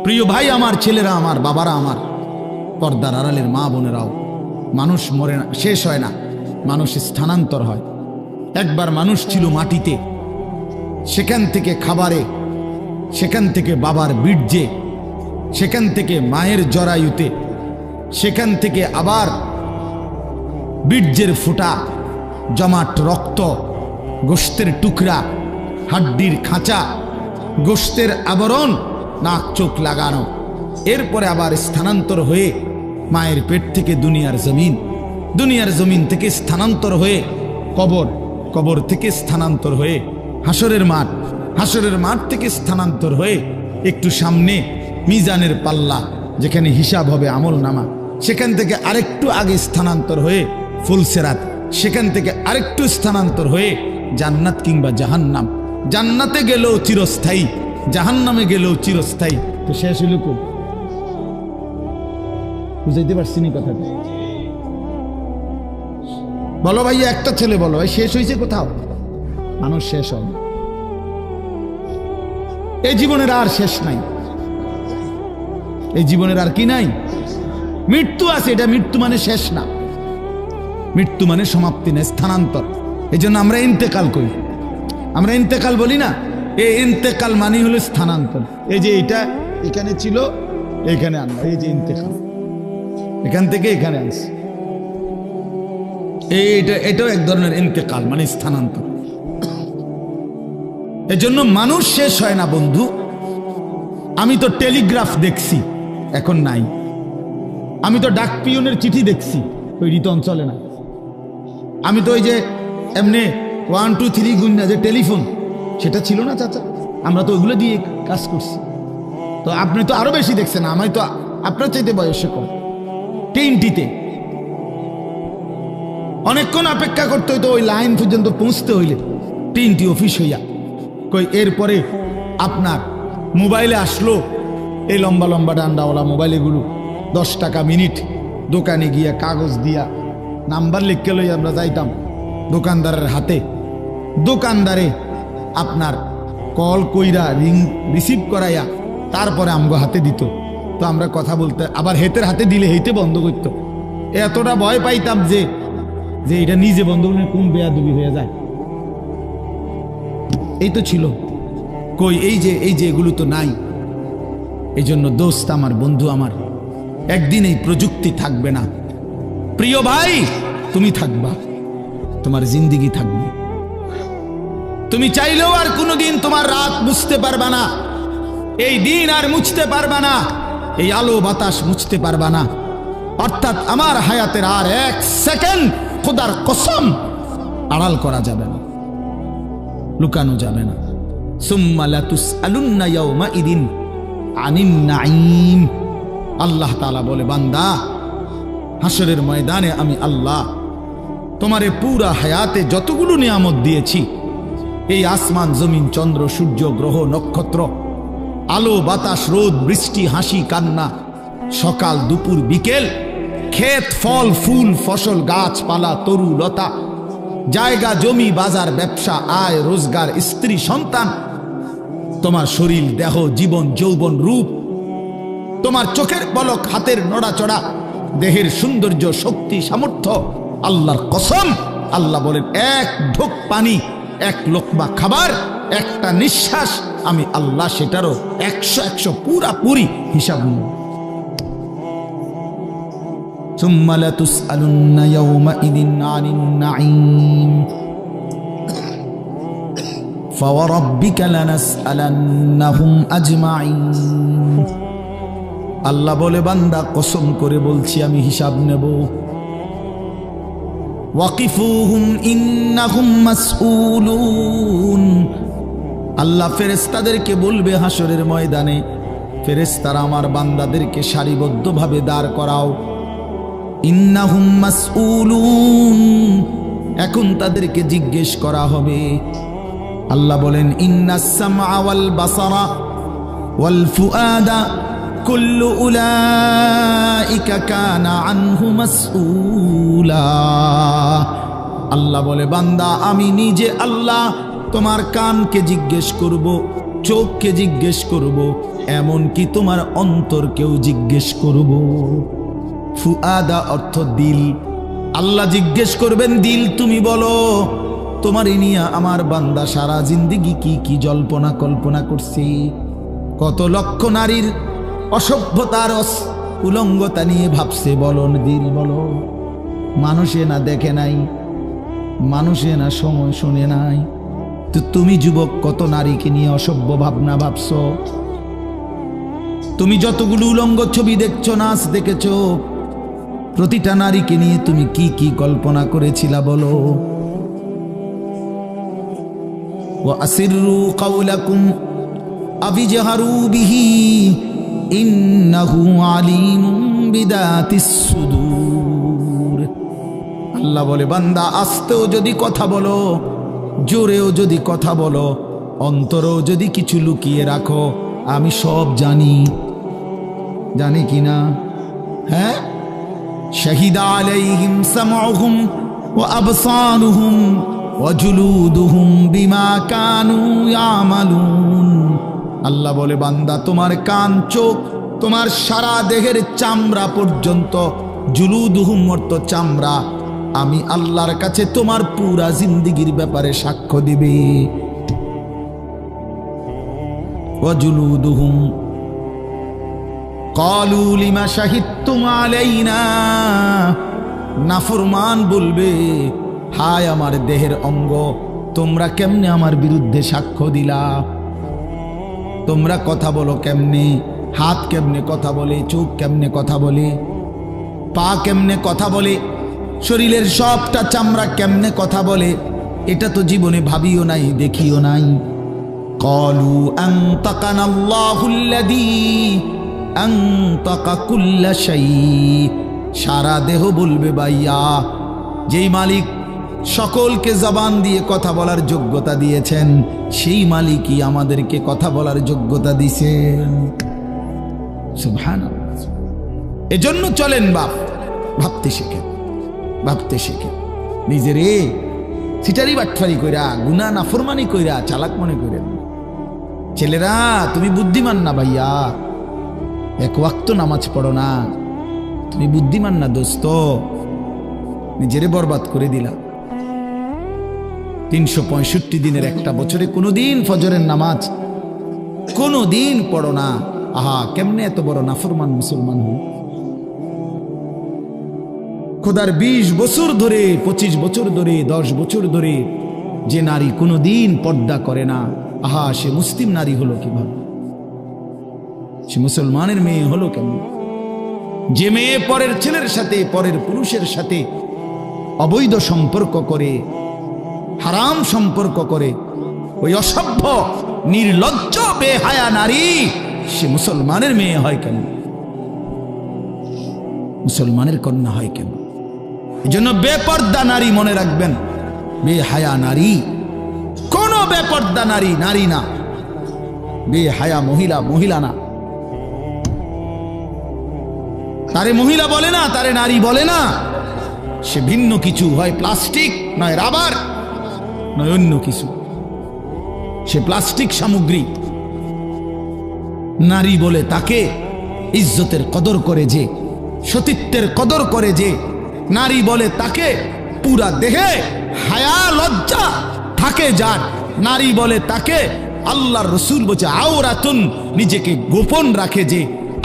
প্রিয় ভাই আমার, ছেলেরা আমার, বাবারা আমার, পর্দার আড়ালের মা বোনেরাও, মানুষ মরে না, শেষ হয় না, মানুষ স্থানান্তর হয়। একবার মানুষ ছিল মাটিতে, সেখান থেকে খাবারে, সেখান থেকে বাবার বীর্যে, সেখান থেকে মায়ের জরায়ুতে, সেখান থেকে আবার বীর্যের ফোঁটা, জমাট রক্ত, গোশতের টুকরা, হাড্ডির খাঁচা, গোশতের আবরণ, নাক চোখ লাগানো, এরপরে আবার স্থানান্তর হয়ে মায়ের পেট থেকে দুনিয়ার জমিন, দুনিয়ার জমিন থেকে স্থানান্তর হয়ে কবর, কবর থেকে স্থানান্তর হয়ে হাসরের মাঠ, হাসরের মাঠ থেকে স্থানান্তর হয়ে একটু সামনে মিজানের পাল্লা, যেখানে হিসাব হবে আমল নামা, সেখান থেকে আরেকটু আগে স্থানান্তর হয়ে ফুলসেরাত, সেখান থেকে আরেকটু স্থানান্তর হয়ে জান্নাত কিংবা জাহান্নাম। জান্নাতে গেলেও চিরস্থায়ী, জাহান্নামে গেলেও চিরস্থায়ী। তো শেষ হইল কো? বুঝাইতে পারছি নি কথাটা? বলো ভাইয়া, একটা ছেলে বলো ভাই, শেষ হয়েছে কোথাও? মানুষ শেষ হয় না, এই জীবনের আর শেষ নাই, এই জীবনের আর কি নাই? মৃত্যু আছে, এটা মৃত্যু মানে শেষ না, মৃত্যু মানে সমাপ্তি না, স্থানান্তর। এই জন্য আমরা ইন্তেকাল করি, আমরা ইন্তেকাল বলি না, এই ইন্তেকাল মানে হলো স্থানান্তর। এই যে এটা এখানে ছিল, এখানে আনলাম, এই যে ইন্তেকাল, এখান থেকে এখানে আনছি, এটাও এক ধরনের ইন্তেকাল মানে স্থানান্তর। এজন্য মানুষ শেষ হয় না বন্ধু। আমি তো টেলিগ্রাফ দেখছি, এখন নাই। আমি তো ডাক পিয়নের চিঠি দেখছি, ওই রিতন চলে না। আমি তো ওই যে এমনি 1 2 3 গুণা যে টেলিফোন, সেটা ছিল না চাচা, আমরা তো ওইগুলো দিয়ে কাজ করছি। তো আপনি তো আরো বেশি দেখছেন, আমি তো আপনার চাইতে বয়সে কম। টিনটিতে অনেকক্ষণ অপেক্ষা করতে হইতো, ওই লাইন পর্যন্ত পৌঁছতে হইলে টিনটি অফিস হইয়া কই। এরপরে আপনার মোবাইলে আসলো, এই লম্বা লম্বা ডান্ডাওয়ালা মোবাইল, এগুলো 10 টাকা মিনিট। দোকানে গিয়া কাগজ দিয়া নাম্বার লিখকে লই আমরা যাইতাম দোকানদারের হাতে, দোকানদারে আপনার কল কইরা রিং রিসিভ করাইয়া তারপরে আমগো হাতে দিত। তো আমরা কথা বলতে আবার হেতের হাতে দিলে হেতে বন্ধ করতো। এতটা ভয় পাইতাম যে যে এটা নিজে বন্ধ করলে কোন বেয়াদবি হয়ে যায়। এই তো ছিল কই, এই যে এগুলো তো নাই। এই জন্য দোস্ত আমার, বন্ধু আমার, একদিন এই প্রযুক্তি থাকবে না। প্রিয় ভাই, তুমি থাকবা, তোমার জিন্দেগি থাকবে। তুমি চাইলেও আর কোনোদিন তোমার রাত মুছতে পারবা না, এই দিন আর মুছতে পারবা না, এই আলো বাতাস মুছতে পারবা না। অর্থাৎ আমার হায়াতের আর 1 সেকেন্ড খোদার কসম আড়াল করা যাবে না, লুকানো যাবে না। সুম্মা লাতুসআলুন্না ইয়াওমাইদিন আনিন নাঈম। আল্লাহ তাআলা বলে, বান্দা, হাসরের ময়দানে আমি আল্লাহ তোমারে পুরা হায়াতে যতগুলো নিয়ামত দিয়েছি, এই আসমান জমিন চন্দ্র সূর্য গ্রহ নক্ষত্র, আলো বাতাস রোদ বৃষ্টি হাসি কান্না, সকাল দুপুর বিকেল, ক্ষেত ফল ফুল ফসল গাছপালা তরু লতা, জায়গা জমি বাজার ব্যবসা আয় রোজগার স্ত্রী সন্তান, তোমার শরীর দেহ জীবন যৌবন রূপ, তোমার চোখের পলক হাতের নড়াচড়া, দেহের সৌন্দর্য শক্তি সামর্থ্য, আল্লাহর কসম আল্লাহ বলেন, 1 ঢোক পানি, 1 লোকমা খাবার, একটা নিঃশ্বাস, আমি আল্লাহ সেটারও 100 পুরাপুরি হিসাব নেব। সুম্মা লাতুসআলুন্না ইয়াওমাইদিন আনিন নাঈম ফাওয়ারাব্বিকা লানাসআলান্নাহুম আজমাইন। আল্লাহ বলে, বান্দা কসম করে বলছি আমি হিসাব নেব। ওয়াকিফুহুম ইন্নাহুম মাসউলুন। আল্লাহ ফেরেশতাদেরকে বলবে হাসরের ময়দানে, ফেরেশতারা আমার বান্দাদেরকে সারিবদ্ধভাবে দাঁড় করাও। ইন্নাহুম মাসউলুন, এখন তাদেরকে জিজ্ঞেস করা হবে। আল্লাহ বলেন, ইন্নাস সামআ ওয়াল বাসারা ওয়াল ফুআদা কুল্লু উলাইকা কানা আনহু মাসউলা। আল্লাহ বলে, বান্দা আমি নিজে আল্লাহ তোমার কানকে জিজ্ঞেস করব, চোখকে জিজ্ঞেস করব, এমন কি তোমার অন্তরকেও জিজ্ঞেস করব। ফুআদা অর্থ দিল। আল্লাহ জিজ্ঞেস করবেন দিল, তুমি বলো তোমার নিয়ে আমার বান্দা সারা জিন্দেগি কি কি জল্পনা কল্পনা করছে, কত লক্ষ নারীর অসভ্যতার উলঙ্গতা নিয়ে ভাবছে, বলো দিল বলো। মানুষে না দেখে নাই, মানুষে না সময় শুনে নাই, তো তুমি যুবক কত নারীকে নিয়ে অসভ্য ভাবনা ভাবছো। তুমি যতগুলো উলঙ্গ ছবি দেখছো, নাচ দেখেছো, প্রতিটা নারীকে নিয়ে তুমি কি কি কল্পনা করেছিলা বলো। ওয়া আসিররু কাওলাকুম আবিজহারু বিহি ইন্নাহু আলিমুম বিদাতিস সুদূর। আল্লাহ বলে, বান্দা আস্তেও যদি কথা বলো, জোরেও যদি কথা বলো, অন্তরেও যদি কিছু লুকিয়ে রাখো, আমি সব জানি। জানি কিনা? হ্যাঁ। শাহিদা আলাইহিম সামউহুম ওয়া আবসারুহুম ওয়া জুলুদুহুম বিমা কানু ইয়ামালুন। আল্লাহ বলে, বান্দা তোমার কান, চোখ, তোমার সারা দেহের চামড়া পর্যন্ত, জুলুদুহুম অর্থ চামড়া, আমি আল্লাহর কাছে তোমার পুরা জিন্দেগির ব্যাপারে সাক্ষ্য দিবে। ওয়া জুলুদুহুম ক্বালু লিমা শাহিদতুম আলাইনা। নাফরমান বলবে, হায় আমার দেহের অঙ্গ, তোমরা কেমনে আমার বিরুদ্ধে সাক্ষ্য দিলা? তোমরা কথা বলো কেমনে? হাত কেমনে কথা বলে, চোখ কেমনে কথা বলে, পা কেমনে কথা বলে, শরীরের সবটা চামড়া কেমনে কথা বলে, এটা তো জীবনে ভাবিও নাই, দেখিও নাই। ক্বালু আনতাকানাল্লাহুল্লাযী আনতাকা কুল্লা শাই। সারা দেহ বলবে, ভাইয়া, যেই মালিক সকলকে জবান দিয়ে কথা বলার যোগ্যতা দিয়েছেন, সেই মালিকই আমাদেরকে কথা বলার যোগ্যতা দিয়েছেন। সুবহানাল্লাহ। এজন্য চলেন বাপ, ভাবতে শেখেন, ভাবতে শেখেন। নিজেরে সিটারি বাটফারি কইরা, গুনাহ নাফরমানি কইরা চালাক মনে করেন। ছেলেরা, তুমি বুদ্ধিমান না ভাইয়া, এক ওয়াক্ত নামাজ পড়ো না, তুমি বুদ্ধিমান না দোস্ত, নিজেরে বরবাদ করে দিলা। 365 দিনের একটা বছরে কোনোদিন ফজরের নামাজ কোনোদিন পড়ো না। আহা, কেমনে এত বড় নাফরমান মুসলমান হই। খোদার 20 বছর ধরে, 25 বছর ধরে, 10 বছর ধরে যে নারী কোনোদিন পর্দা করে না, আহা, সে মুসলিম নারী হলো কিভাবে? সে মুসলমানের মেয়ে হলো কেমন? যে মেয়ে পরের ছেলের সাথে, পরের পুরুষের সাথে অবৈধ সম্পর্ক করে, হারাম সম্পর্ক করে, ওই অসভ্য নির্লজ্জ বেহায়া নারী, সে মুসলমানের মেয়ে হয় কেন? মুসলমানের কন্যা হয় কেন? এজন্য বেপর্দা নারী মনে রাখবেন, বেহায়া নারী কোন বেপর্দা নারী, নারী না। বেহায়া মহিলা, মহিলা না। তারে মহিলা বলে না, তারে নারী বলে না, সে ভিন্ন কিছু, হয় প্লাস্টিক, নয় রাবার, নয় অন্য কিছু, সে প্লাস্টিক সামগ্রী। নারী বলে তাকে ইজ্জতের কদর করে যে, সতীত্বের কদর করে যে, নারী বলে তাকে পুরা দেহে হায়া লজ্জা থাকে যার, নারী বলে তাকে আল্লাহর রাসূল বলছে আওরাতুন, নিজেকে গোপন রাখে যে,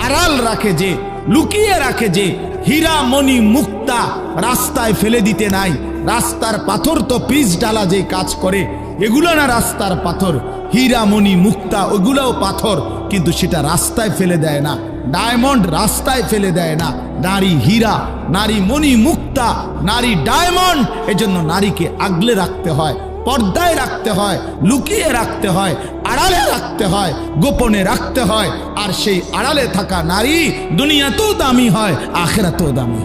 আড়াল রাখে যে, লুকিয়ে রাখে যে, হীরা মণি মুক্তা রাস্তায় ফেলে দিতে নাই। রাস্তার পাথর তো পিচ ডালা যে কাজ করে, এগুলো না রাস্তার পাথর। হীরা মণি মুক্তা ওগুলাও পাথর, কিন্তু সেটা রাস্তায় ফেলে দেয় না। ডায়মন্ড রাস্তায় ফেলে দেয় না। নারী হীরা, নারী মণি মুক্তা, নারী ডায়মন্ড। এজন্য নারীকে আগলে রাখতে হয়, পর্দায় রাখতে হয়, লুকিয়ে রাখতে হয়, আড়ালে রাখতে হয়, গোপনে রাখতে হয়। আর সেই আড়ালে থাকা নারী দুনিয়াতেও দামি হয়, আখিরাতেও দামি।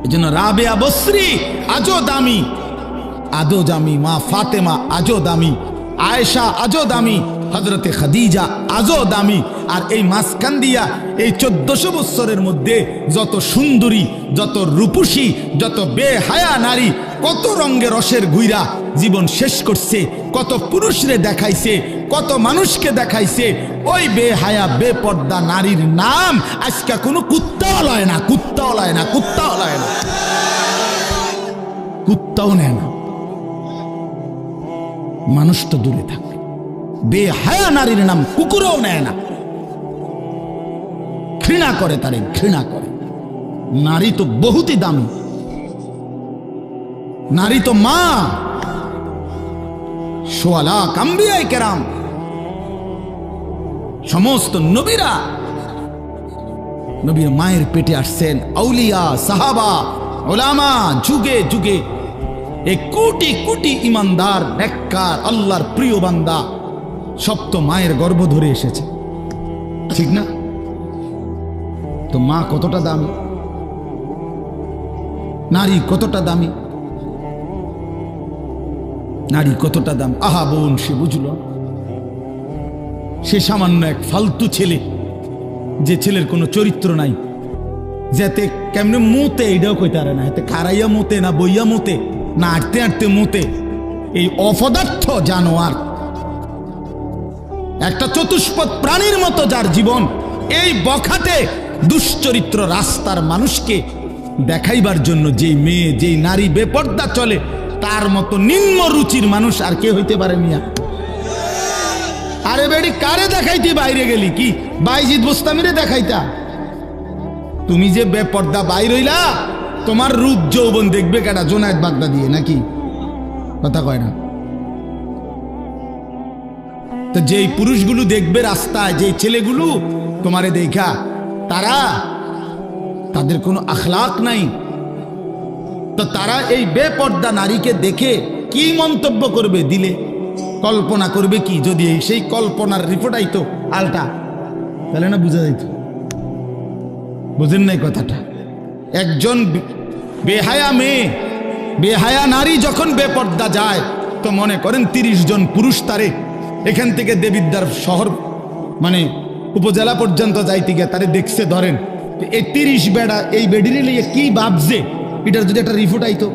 এজন্য রাবেয়া বসরি আজও দামি, আজও দামি। মা ফাতেমা আজও দামি, আয়েশা আজও দামি, হযরতে খাদিজা আজও দামি। আর এই মাঝখান দিয়া এই 1400 বছরের মধ্যে যত সুন্দরী, যত রূপসী, যত বেহায়া নারী কত রঙে রসের গুইরা জীবন শেষ করছে, কত পুরুষরে দেখাইছে, কত মানুষকে দেখাইছে, ওই বেহায়া বেপর্দা নারীর নাম আজকে কোনো কুত্তাও লয় না, কুত্তাও লয় না, কুত্তাও লয় না, কুত্তাও নেয় না। মানুষ তো দূরে থাকে, বেহায়া নারীর নাম কুকুরও নেয় না, ঘৃণা করে, তারে ঘৃণা করে। নারী তো বহুতই দামি, নারী তো মা। সোয়া লাখ আম্বিয়ায়ে কেরাম, সমস্ত নবীরা নবীর মায়ের পেটে আসছেন, আউলিয়া, সাহাবা, উলামা, যুগে যুগে এই কোটি কোটি ইমানদার, নেককার, আল্লাহর প্রিয় বান্দা সব তো মায়ের গর্ভ ধরে এসেছে, ঠিক না? তো মা কতটা দামি, নারী কতটা দামি, নারী কতটা দাম। আহা বোন, সে বুঝল, সে সামান্য এক ফালতু ছেলে, যে ছেলের কোনো চরিত্র নাই, যাতে কেমনে মোতে এইটাও কইতে পারে না, এতে খারাইয়া মোতে না বইয়া মোতে না আটতে আটতে মোতে, এই অপদার্থ জানোয়ার, একটা চতুষ্পদ প্রাণীর মতো যার জীবন, এই বখাটে দুশ্চরিত্র রাস্তার মানুষকে দেখাইবার জন্য যেই মেয়ে, যেই নারী বেপর্দা চলে, তার মতো নিম্ন রুচির মানুষ আর কে হইতে পারে মিয়া? আরে বেড়ি, কারে দেখাইতে বাইরে গেলি? কি বাইজিদ বোস্তামিরে দেখাইতা? তুমি যে বেপর্দা বাইর হইলা, তোমার রূপ যৌবন দেখবে কেডা? জোনায়েদ বাগদা দিয়ে নাকি? কথা কয় না তো। যেই পুরুষগুলো দেখবে রাস্তায়, যে ছেলেগুলো তোমারে দেখা, তাদের কোনো আখলাক নাই, তো তারা এই বেপর্দা নারীকে দেখে কি মন্তব্য করবে? দিলে কল্পনা করবে কি? যদি সেই কল্পনার রিপোর্ট আইতো আলটা, তাহলে না বুঝা যাইত। বুঝেন নাই কথাটা? একজন বেহায়া মেয়ে, বেহায়া নারী যখন বেপর্দা যায়, তো মনে করেন 30 জন পুরুষ তারে এখান থেকে দেবিদ্বার শহর মানে উপজেলা পর্যন্ত যাইতে গিয়ে তারে দেখছে, ধরেন এই 30 বেড়া এই বেডিরে লিয়ে কি ভাবছে, এটার যদি একটা রিপোর্ট আইতো,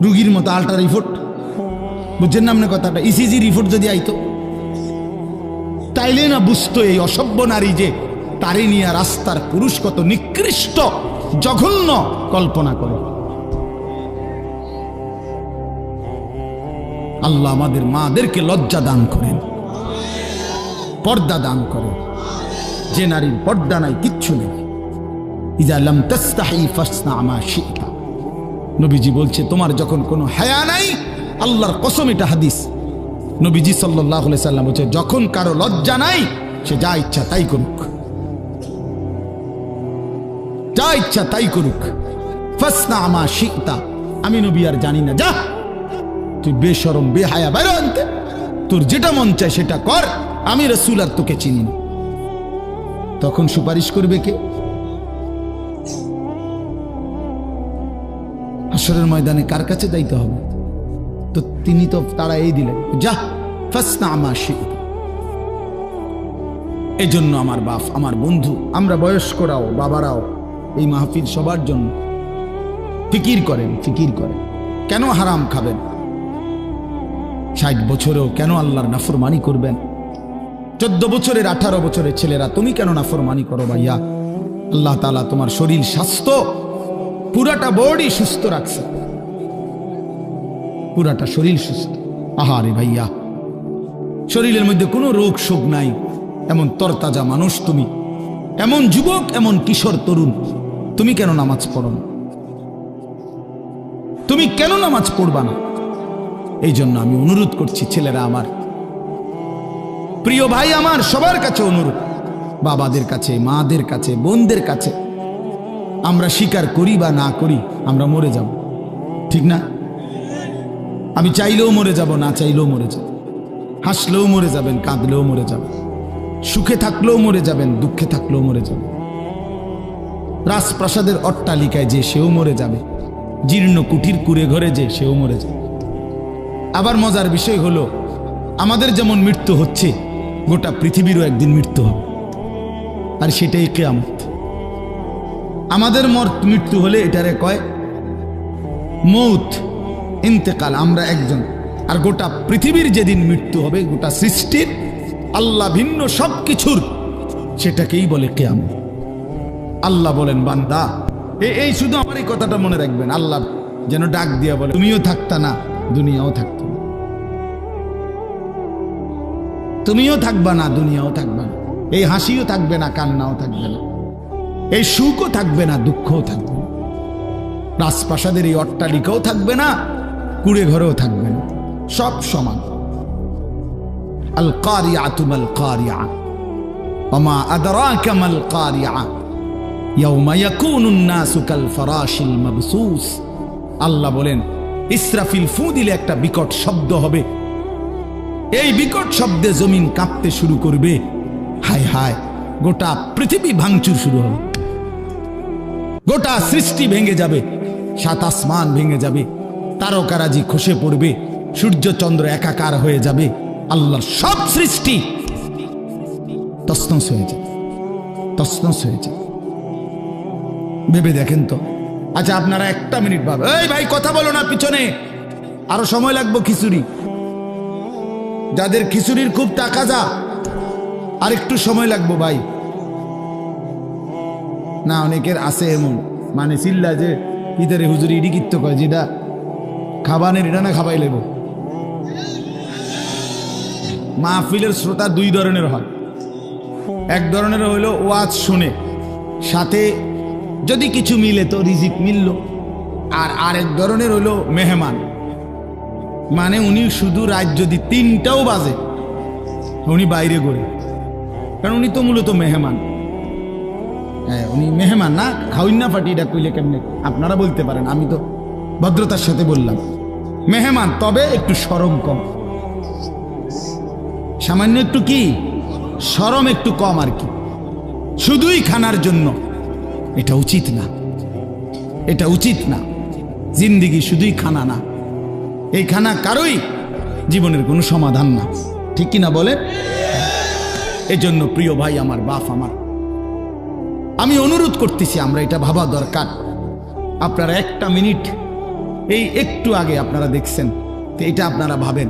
রুগীর মতো আলট্রা রিপোর্ট, বুঝছেন না আপনার কথাটা? ইসিজি রিপোর্ট যদি আইতো, তাইলে না বুঝতো এই অসভ্য নারী যে তারে নিয়ে রাস্তার পুরুষ কত নিকৃষ্ট জঘন্য কল্পনা করে। আল্লাহ আমাদের মাদেরকে লজ্জা দান করেন, পর্দা দান করেন। যে নারীর পর্দা নাই, কিচ্ছু নেই। ইজা লাম তাস্তাহি ফাসনা মা শিতা, নবীজি বলছে তোমার যখন কোনো হায়া নাই, আল্লাহর কসম, এটা হাদিস, নবীজি সাল্লাল্লাহু আলাইহি সাল্লাম বলছে যখন কারো লজ্জা নাই, সে যা ইচ্ছা তাই করুক, যা ইচ্ছা তাই করুক। ফাসনা মা শিতা, আমি নবী আর জানি না, যা তুই বেশরম বেহায়া বাইরে আনতে, তোর যেটা মন চায় সেটা কর, আমি রাসূল আর তোকে চিনি না। তখন সুপারিশ করবে কে? হাসরের ময়দানে কার কাছে যাইতে হবে? তো তিনি তো তারা এই দিলেন, যা ফাসনা মা শিতা। এই জন্য আমার বাপ, আমার বন্ধু, আমরা বয়স্করাও, বাবারাও এই মাহফিল সবার জন্য ফিকির করেন, ফিকির করেন। কেন হারাম খাবেন? 60 বছরেও কেন আল্লাহর নাফরমানি করবেন? 14 বছরের 18 বছরের ছেলেরা তুমি কেন নাফরমানি করো ভাইয়া? আল্লাহ তাআলা তোমার শরীর স্বাস্থ্য পুরাটা বডি সুস্থ রাখছে, পুরাটা শরীর সুস্থ। আহারে ভাইয়া, শরীরের মধ্যে কোনো রোগ শোক নাই, এমন তরতাজা মানুষ তুমি, এমন যুবক, এমন কিশোর তরুণ, তুমি কেন নামাজ পড়ো না? তুমি কেন নামাজ পড়বা না? এই জন্য আমি অনুরোধ করছি, ছেলেরা আমার, প্রিয় ভাই আমার, সবার কাছে অনুরোধ, বাবাদের কাছে, মাদের কাছে, বোনদের কাছে, আমরা স্বীকার করি বা না করি, আমরা মরে যাব, ঠিক না? আমি চাইলেও মরে যাব, না চাইলেও মরে যাব, হাসলেও মরে যাবেন, কাঁদলেও মরে যাবেন, সুখে থাকলেও মরে যাবেন, দুঃখে থাকলেও মরে যাবেন। রাজপ্রাসাদের অট্টালিকায় যে সেও মরে যাবে, জীর্ণ কুঠির কুড়ে ঘরে যে সেও মরে যাবে। আবার মজার বিষয় হলো, আমাদের যেমন মৃত্যু হচ্ছে, গোটা পৃথিবীরও একদিন মৃত্যু হবে, আর সেটাই কিয়ামত। আমাদের মৃত্যু হলে এটারে কয় মৌত, ইন্তেকাল, আমরা একজন। আর গোটা পৃথিবীর যেদিন মৃত্যু হবে, গোটা সৃষ্টির, আল্লাহ ভিন্ন সব কিছুর, সেটাকেই বলে কিয়ামত। আল্লাহ বলেন, বান্দা এই শুধু আমার এই কথাটা মনে রাখবেন, আল্লাহ যেন ডাক দিয়া বলে, তুমিও থাকতা না, দুনিয়াও থাকতো না। তুমিও থাকবা না, দুনিয়াও থাকবে না। এই হাসিও থাকবে না, কান্নাও থাকবে না। এই সুখও থাকবে না, দুঃখও থাকবে না। রাজপ্রাসাদের এই অট্টালিকাও থাকবে না, কুড়ে ঘরেও থাকবে না, সব সমান। আল কারিআতু মাল কারিআ ওমা আদরাকা মাল কারিআ ইয়াউমা ইয়াকুনুন নাসু কাল ফারাশিল মাবসুস। আল্লাহ বলেন, ইসরাফিল ফু দিলে একটা বিকট শব্দ হবে, এই বিকট শব্দে জমিন কাঁপতে শুরু করবে। হায় হায়, গোটা পৃথিবী ভাঙচুর শুরু হবে, গোটা সৃষ্টি ভেঙে যাবে, সাত আসমান ভেঙে যাবে, তারকারাজি খসে পড়বে, সূর্য চন্দ্র একাকার হয়ে যাবে, আল্লাহর সব সৃষ্টি তছনছ হয়ে যাবে, তছনছ হয়ে যাবে। ভেবে দেখেন তো। আচ্ছা, আপনারা একটা মিনিট ভাবে, এই ভাই কথা বলো না, পিছনে আরো সময় লাগবে খিচুড়ি। যাদের খিচুড়ির খুব টাকা যা, আর একটু সময় লাগবো ভাই। না, অনেকের আছে এমন, মানে চিল্লা যে ইদারে হুজুরি ইডি কিত্ত কয়, যেটা খাবানের এটা না খাবাই লেব। মাহফিলের শ্রোতা দুই ধরনের হয়। এক ধরনের হইল ওয়াজ শুনে, সাথে যদি কিছু মিলে তো রিজিক মিলল। আর আরেক ধরনের হইল মেহমান, মানে উনি শুধু রাত যদি 3টাও বাজে উনি বাইরে ঘুরে, কারণ উনি তো মূলত মেহমান। হ্যাঁ, উনি মেহমান না, খাওয়িন না ফাটি, এটা কইলে কেমনে আপনারা বলতে পারেন, আমি তো ভদ্রতার সাথে বললাম মেহমান, তবে একটু শরম কম, সামান্য একটু কি শরম একটু কম আর কি, শুধুই খানার জন্য। এটা উচিত না, এটা উচিত না। জিন্দিগি শুধুই খানা না, এই খানা কারোই জীবনের কোনো সমাধান না, ঠিক কিনা বলেন? এজন্য প্রিয় ভাই আমার, বাপ আমার, আমি অনুরোধ করতেছি, আমরা এটা ভাবা দরকার। আপনারা একটা মিনিট, এই একটু আগে আপনারা দেখছেন, তো এটা আপনারা ভাবেন।